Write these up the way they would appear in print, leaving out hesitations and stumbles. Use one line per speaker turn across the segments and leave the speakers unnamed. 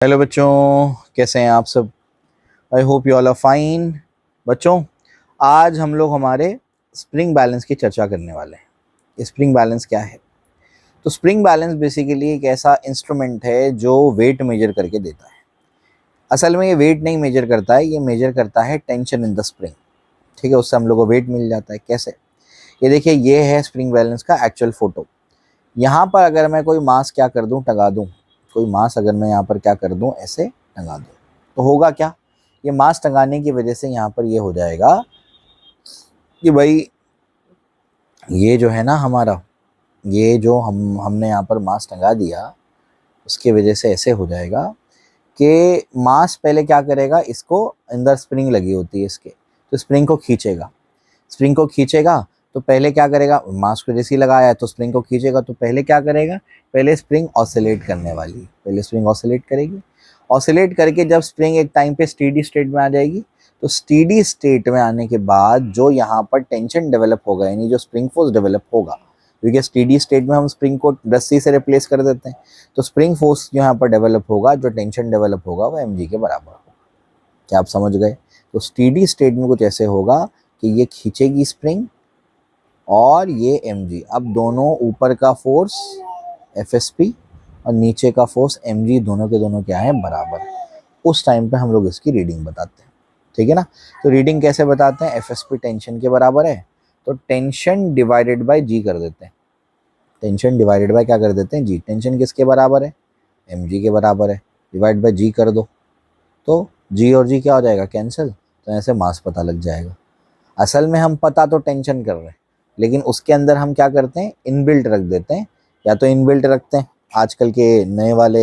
Hello बच्चों, कैसे हैं आप सब। I hope you all are fine. बच्चों, आज हम लोग हमारे स्प्रिंग बैलेंस की चर्चा करने वाले हैं। स्प्रिंग बैलेंस क्या है? तो स्प्रिंग बैलेंस बेसिकली एक ऐसा इंस्ट्रूमेंट है जो वेट मेजर करके देता है। असल में ये वेट नहीं मेजर करता है, ये मेजर करता है टेंशन इन द स्प्रिंग। ठीक है, उससे हम लोग को वेट मिल जाता है। कैसे? ये देखिए, ये है स्प्रिंग बैलेंस का एक्चुअल फोटो। यहाँ पर अगर मैं कोई मास क्या कर दूँ, टंगा दूँ, कोई मास अगर मैं यहाँ पर क्या कर दूँ, ऐसे टंगा दूँ, तो होगा क्या? ये मास टंगाने की वजह से यहाँ पर ये हो जाएगा कि भाई ये जो है ना हमारा, ये जो हमने यहाँ पर मास टंगा दिया, उसके वजह से ऐसे हो जाएगा कि मास पहले क्या करेगा, इसको अंदर स्प्रिंग लगी होती है इसके, तो स्प्रिंग को खींचेगा। स्प्रिंग को खींचेगा तो पहले क्या करेगा, मास को जैसे ही लगाया है तो स्प्रिंग को खींचेगा, तो पहले क्या करेगा, पहले स्प्रिंग ऑसिलेट करने वाली, पहले स्प्रिंग ऑसिलेट करेगी। ऑसिलेट करके जब स्प्रिंग एक टाइम पे स्टेडी स्टेट में आ जाएगी, तो स्टेडी स्टेट में आने के बाद जो यहाँ पर टेंशन डेवलप होगा, यानी जो स्प्रिंग फोर्स डेवलप होगा, क्योंकि स्टेडी स्टेट में हम स्प्रिंग को रस्सी से रिप्लेस कर देते हैं, तो स्प्रिंग फोर्स जो यहाँ पर डेवलप होगा, जो टेंशन डेवलप होगा, वो mg के बराबर होगा। क्या आप समझ गए? तो स्टेडी स्टेट में कुछ ऐसे होगा कि ये खींचेगी स्प्रिंग और ये mg, अब दोनों ऊपर का फोर्स fsp और नीचे का फोर्स mg, दोनों के दोनों क्या है, बराबर। उस टाइम पे हम लोग इसकी रीडिंग बताते हैं। ठीक है ना? तो रीडिंग कैसे बताते हैं? fsp टेंशन के बराबर है, तो टेंशन डिवाइडेड बाय g कर देते हैं। टेंशन डिवाइडेड बाय क्या कर देते हैं, g। टेंशन किसके बराबर है? mg के बराबर है। डिवाइड बाय g कर दो, तो g और g क्या हो जाएगा, कैंसिल। तो ऐसे मास पता लग जाएगा। असल में हम पता तो टेंशन कर रहे हैं, लेकिन उसके अंदर हम क्या करते हैं, इनबिल्ट रख देते हैं। या तो इनबिल्ट रखते हैं आजकल के नए वाले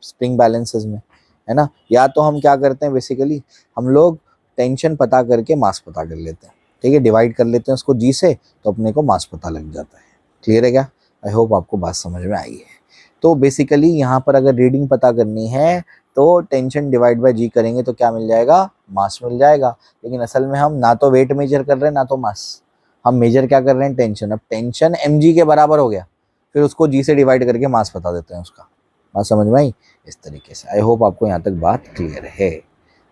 स्प्रिंग बैलेंसेस में, है ना, या तो हम क्या करते हैं, बेसिकली हम लोग टेंशन पता करके मास पता कर लेते हैं। ठीक है, डिवाइड कर लेते हैं उसको जी से, तो अपने को मास पता लग जाता है। क्लियर है क्या? आई होप आपको बात समझ में आई है। तो बेसिकली यहाँ पर अगर रीडिंग पता करनी है तो टेंशन डिवाइड बाय जी करेंगे तो क्या मिल जाएगा, मास मिल जाएगा। लेकिन असल में हम ना तो वेट मेजर कर रहे हैं ना तो मास, हम मेजर क्या कर रहे हैं, टेंशन। अब टेंशन mg के बराबर हो गया, फिर उसको g से डिवाइड करके मास बता देते हैं उसका। बात समझ में आई? इस तरीके से। आई होप आपको यहाँ तक बात क्लियर है।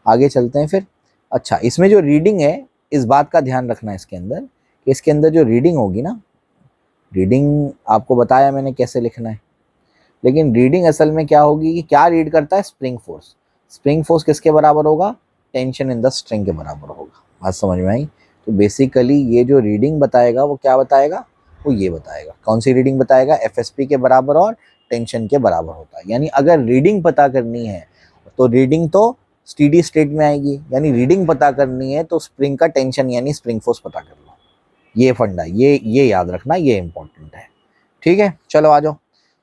आगे चलते हैं फिर। अच्छा, इसमें जो रीडिंग है, इस बात का ध्यान रखना है इसके अंदर, कि इसके अंदर जो रीडिंग होगी ना, रीडिंग आपको बताया मैंने कैसे लिखना है, लेकिन रीडिंग असल में क्या होगी, कि क्या रीड करता है, स्प्रिंग फोर्स। स्प्रिंग फोर्स किसके बराबर होगा, टेंशन इन द स्ट्रिंग के बराबर होगा। बात समझ में आई? तो बेसिकली ये जो रीडिंग बताएगा वो क्या बताएगा, वो ये बताएगा। कौन सी रीडिंग बताएगा, एफएसपी के बराबर और टेंशन के बराबर होता है। यानी अगर रीडिंग पता करनी है तो रीडिंग तो स्टेडी स्टेट में आएगी, यानी रीडिंग पता करनी है तो स्प्रिंग का टेंशन यानी स्प्रिंग फोर्स पता कर लो। ये फंडा, ये याद रखना, ये इंपॉर्टेंट है। ठीक है, चलो आ जाओ।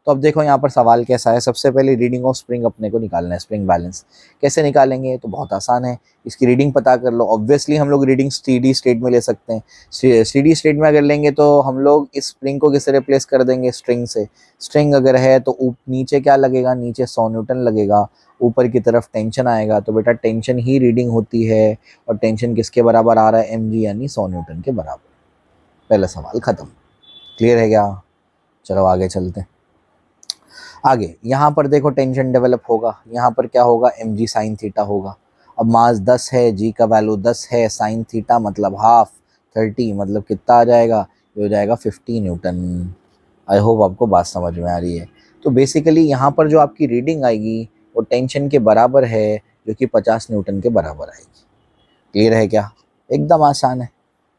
तो अब देखो यहाँ पर सवाल कैसा है। सबसे पहले रीडिंग ऑफ स्प्रिंग अपने को निकालना है। स्प्रिंग बैलेंस कैसे निकालेंगे, तो बहुत आसान है। इसकी रीडिंग पता कर लो। ऑब्वियसली हम लोग रीडिंग स्टेडी स्टेट में ले सकते हैं। स्टेडी स्टेट में अगर लेंगे तो हम लोग इस स्प्रिंग को किससे रिप्लेस कर देंगे, स्ट्रिंग से। स्ट्रिंग अगर है तो नीचे क्या लगेगा, नीचे 100 न्यूटन लगेगा, ऊपर की तरफ टेंशन आएगा, तो बेटा टेंशन ही रीडिंग होती है, और टेंशन किसके बराबर आ रहा है, mg, यानी 100 न्यूटन के बराबर। पहला सवाल खत्म। क्लियर है क्या? चलो आगे चलते हैं। आगे यहाँ पर देखो टेंशन डेवलप होगा, यहाँ पर क्या होगा, mg साइन थीटा होगा। अब मास 10 है, g का वैल्यू 10 है, साइन थीटा मतलब हाफ, 30 मतलब कितना आ जाएगा, ये हो जाएगा 50 न्यूटन। आई होप आपको बात समझ में आ रही है। तो बेसिकली यहाँ पर जो आपकी रीडिंग आएगी वो टेंशन के बराबर है, जो कि 50 न्यूटन के बराबर आएगी। क्लियर है क्या? एकदम आसान है।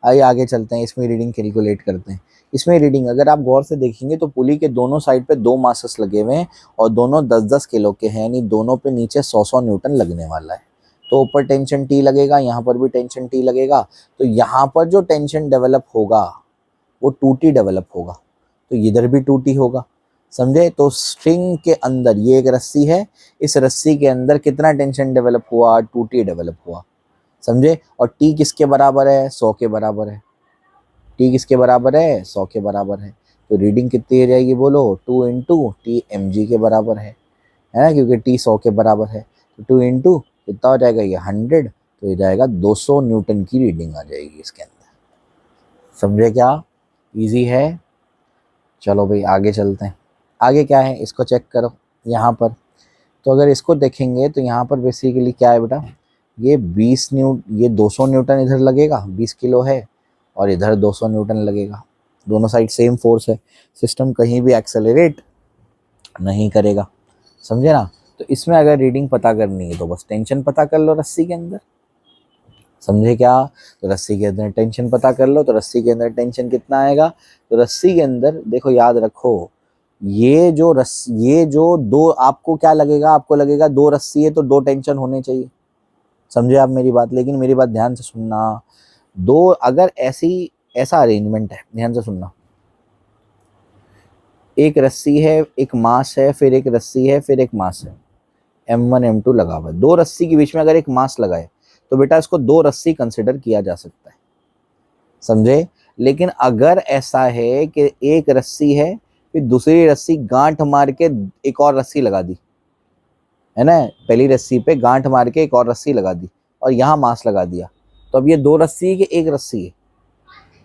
आइए आगे चलते हैं, इसमें रीडिंग कैलकुलेट करते हैं। इसमें रीडिंग अगर आप गौर से देखेंगे तो पुली के दोनों साइड पे 2 मासेस लगे हुए हैं और दोनों 10-10 किलो के हैं, यानी दोनों पे नीचे 100-100 न्यूटन लगने वाला है। तो ऊपर टेंशन टी लगेगा, यहाँ पर भी टेंशन टी लगेगा। तो यहाँ पर जो टेंशन डेवलप होगा वो 2T डेवलप होगा, तो इधर भी 2T होगा। समझे? तो स्ट्रिंग के अंदर ये एक रस्सी है, इस रस्सी के अंदर कितना टेंशन डेवलप हुआ, 2T डेवलप हुआ। समझे? और टी किसके बराबर है, 100 के बराबर है। टी किसके बराबर है, 100 के बराबर है। तो रीडिंग कितनी हो जाएगी, बोलो, 2 इंटू टी mg के बराबर है ना, क्योंकि टी 100 के बराबर है। तो 2 इंटू कितना हो जाएगा, ये 100, तो ये जाएगा 200 न्यूटन की रीडिंग आ जाएगी इसके अंदर। समझे क्या? इजी है। चलो भाई आगे चलते हैं। आगे क्या है इसको चेक करो। यहाँ पर तो अगर इसको देखेंगे तो यहाँ पर बेसिकली क्या है बेटा, ये 200 न्यूटन इधर लगेगा, 20 किलो है, और इधर 200 न्यूटन लगेगा, दोनों साइड सेम फोर्स है, सिस्टम कहीं भी एक्सेलरेट नहीं करेगा, समझे ना। तो इसमें अगर रीडिंग पता करनी है तो बस टेंशन पता कर लो रस्सी के अंदर, समझे क्या। तो रस्सी के अंदर टेंशन पता कर लो, तो रस्सी के अंदर टेंशन कितना आएगा, तो रस्सी के अंदर देखो, याद रखो, ये जो दो, आपको क्या लगेगा, आपको लगेगा दो रस्सी है तो दो टेंशन होने चाहिए, समझे आप मेरी बात। लेकिन मेरी बात ध्यान से सुनना, दो अगर ऐसा अरेंजमेंट है, ध्यान से सुनना, एक रस्सी है, एक मास है, फिर एक रस्सी है, फिर एक मास है, M1 M2 लगा हुआ है, दो रस्सी के बीच में अगर एक मास लगाए तो बेटा इसको दो रस्सी कंसिडर किया जा सकता है, समझे। लेकिन अगर ऐसा है कि एक रस्सी है, फिर दूसरी रस्सी गांठ मार के एक और रस्सी लगा दी, है ना, पहली रस्सी पे गांठ मार के एक और रस्सी लगा दी और यहाँ मास लगा दिया, तो अब ये दो रस्सी है कि एक रस्सी है,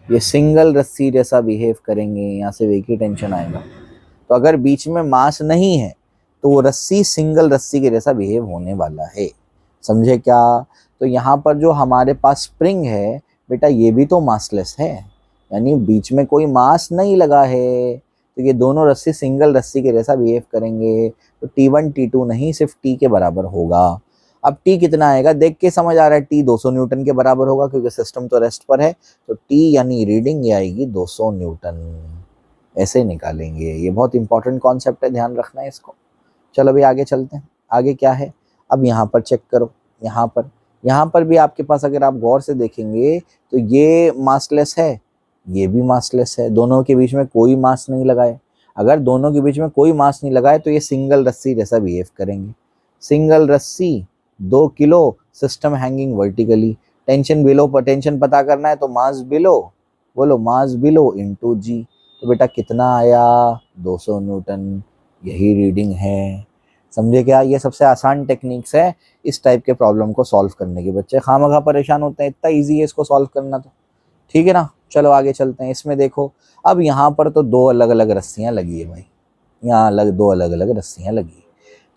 ये सिंगल रस्सी जैसा बिहेव करेंगे, यहाँ से एक ही टेंशन आएगा। तो अगर बीच में मास नहीं है तो वो रस्सी सिंगल रस्सी के जैसा बिहेव होने वाला है, समझे क्या। तो यहाँ पर जो हमारे पास स्प्रिंग है बेटा, ये भी तो मासलेस है, यानी बीच में कोई मास नहीं लगा है, तो ये दोनों रस्सी सिंगल रस्सी के जैसा बिहेव करेंगे। तो T1 T2 नहीं, सिर्फ T के बराबर होगा। अब T कितना आएगा देख के समझ आ रहा है, T 200 न्यूटन के बराबर होगा क्योंकि सिस्टम तो रेस्ट पर है, तो T यानी रीडिंग ये आएगी 200 न्यूटन, ऐसे निकालेंगे। ये बहुत इंपॉर्टेंट कॉन्सेप्ट है, ध्यान रखना है इसको। चलो अभी आगे चलते हैं, आगे क्या है, अब यहाँ पर चेक करो, यहाँ पर भी आपके पास अगर आप गौर से देखेंगे तो ये मासलेस है, ये भी मासलेस है, दोनों के बीच में कोई मास नहीं लगाए। अगर दोनों के बीच में कोई मास नहीं लगाए तो ये सिंगल रस्सी जैसा बिहेव करेंगे। सिंगल रस्सी 2 kilo, system hanging vertically, tension below, tension पता करना है तो मास बिलो, बोलो मास बिलो इंटू जी। तो बेटा कितना आया, 200 न्यूटन, यही रीडिंग है, समझे क्या। ये सबसे आसान टेक्निक्स है इस टाइप के प्रॉब्लम को सॉल्व करने के। बच्चे खामखा परेशान होते हैं, इतना इजी है इसको सॉल्व करना, तो ठीक है ना। चलो आगे चलते हैं। इसमें देखो, अब यहाँ पर तो दो अलग अलग रस्सियाँ लगी है भाई, यहाँ दो अलग अलग रस्सियाँ लगी है,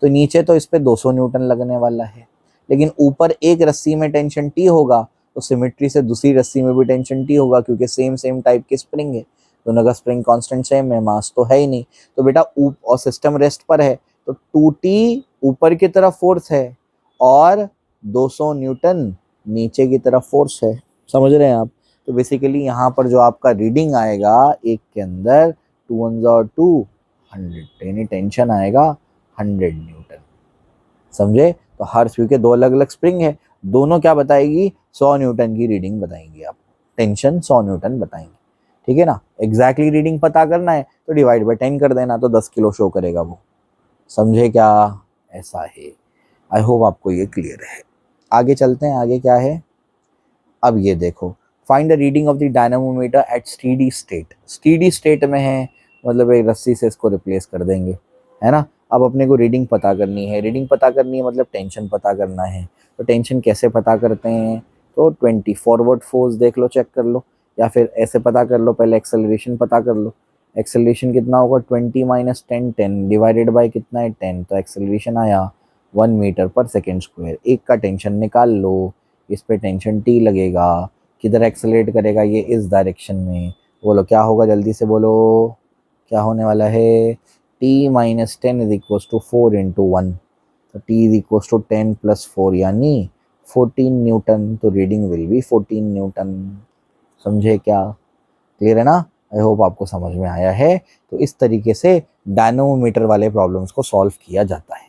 तो नीचे तो इस पर 200 न्यूटन लगने वाला है, लेकिन ऊपर एक रस्सी में टेंशन T होगा तो सिमेट्री से दूसरी रस्सी में भी टेंशन T होगा, क्योंकि सेम टाइप की स्प्रिंग है, दोनों का स्प्रिंग कांस्टेंट सेम है, मास तो है ही नहीं। तो बेटा और सिस्टम रेस्ट पर है, तो 2T ऊपर की तरफ फोर्स है और 200 न्यूटन नीचे की तरफ फोर्स है, समझ रहे हैं आप। तो बेसिकली यहाँ पर जो आपका रीडिंग आएगा एक के अंदर 2 1 और 2 100, यानी टेंशन आएगा 100 न्यूटन, समझे। तो हर स्प्रिंग के दो अलग अलग स्प्रिंग है, दोनों क्या बताएगी, 100 न्यूटन की रीडिंग बताएंगी, आप टेंशन 100 न्यूटन बताएंगे, ठीक है ना। एग्जैक्टली रीडिंग पता करना है तो डिवाइड बाय 10 कर देना, तो 10 किलो शो करेगा वो, समझे क्या, ऐसा है। आई होप आपको ये क्लियर है। आगे चलते हैं, आगे क्या है, अब ये देखो, find the reading of the dynamometer at steady state. Steady state में है मतलब एक रस्सी से इसको रिप्लेस कर देंगे, है ना। अब अपने को रीडिंग पता करनी है, रीडिंग पता करनी है मतलब टेंशन पता करना है। तो टेंशन कैसे पता करते हैं, तो 20 फॉरवर्ड फोर्स देख लो, चेक कर लो, या फिर ऐसे पता कर लो, पहले एक्सेलरेशन पता कर लो। एक्सेलरेशन कितना होगा, 20 - 10 10 डिवाइडेड बाय कितना है 10, तो एक्सेलरेशन आया 1 मीटर पर सेकेंड स्क्वायर। एक का टेंशन निकाल लो, इस पे टेंशन T लगेगा, किधर एक्सेलरेट करेगा, ये इस डायरेक्शन में, बोलो क्या होगा, जल्दी से बोलो क्या होने वाला है। T - 10 = 4 × 1, तो T = 10 + 4 यानी 14 न्यूटन, तो रीडिंग विल बी 14 न्यूटन, समझे क्या, क्लियर है ना। आई होप आपको समझ में आया है। तो इस तरीके से डायनामोमीटर वाले प्रॉब्लम्स को सॉल्व किया जाता है,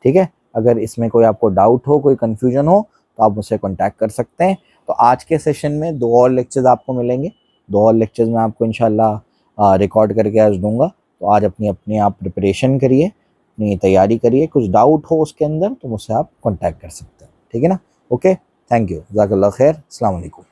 ठीक है। अगर इसमें कोई आपको डाउट हो, कोई कन्फ्यूजन हो तो आप मुझसे कांटेक्ट कर सकते हैं। तो आज के सेशन में 2 और लेक्चर्स आपको मिलेंगे, 2 और लेक्चर्स में आपको इंशाल्लाह रिकॉर्ड करके आज दूंगा। तो आज अपनी आप प्रिपरेशन करिए, अपनी तैयारी करिए, कुछ डाउट हो उसके अंदर तो मुझसे आप कांटेक्ट कर सकते हैं, ठीक है ना। ओके, थैंक यू, जज़ाकल्लाह खैर, अस्सलाम वालेकुम।